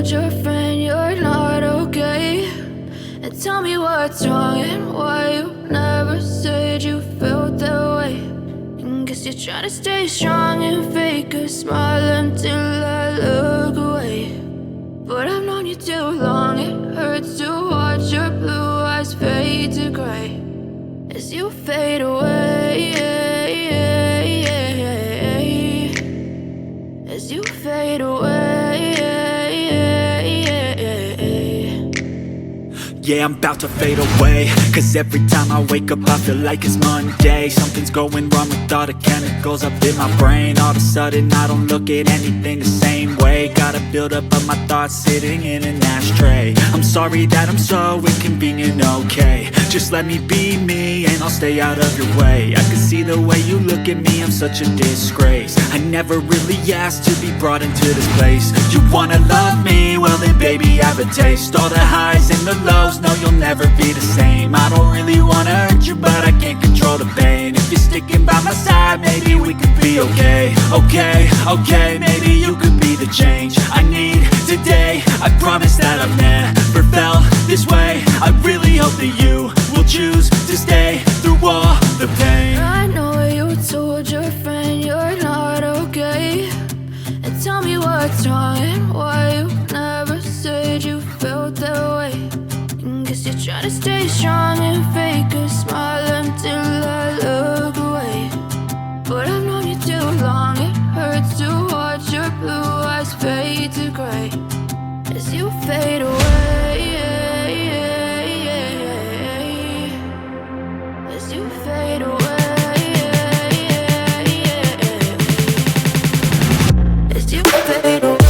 told your friend you're not okay? And tell me what's wrong and why you never said you felt that way. And guess you're trying to stay strong and fake a smile until I look away. But I've known you too long, it hurts to watch your blue eyes fade to gray as you fade away, as you fade away. Yeah, I'm about to fade away, cause every time I wake up I feel like it's Monday. Something's going wrong with all the chemicals up in my brain. All of a sudden I don't look at anything the same way. Got a build-up of my thoughts sitting in an ashtray. I'm sorry that I'm so inconvenient, okay? Just let me be me and I'll stay out of your way. I can see the way you look at me, I'm such a disgrace. I never really asked to be brought into this place. You wanna love me? Well then baby, have a taste. All the highs and the lows, no, you'll never be the same. I don't really wanna hurt you, but I can't control the pain. If you're sticking by my side, maybe we could be okay. Okay, maybe you could be the change I need today. I promise that I've never felt this way. I really hope that you will choose to stay through all the pain. I know you told your friend you're not okay. And tell me what's wrong and why you never said you felt that way. Guess you're trying to stay strong and fake a smile until I look away. But I've known you too long, it hurts to watch your blue eyes fade to gray as you fade away, as you fade away, as you fade away.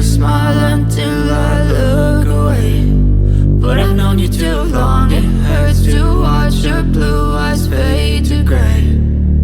Smile until I look away. But I've known you too long, it hurts to watch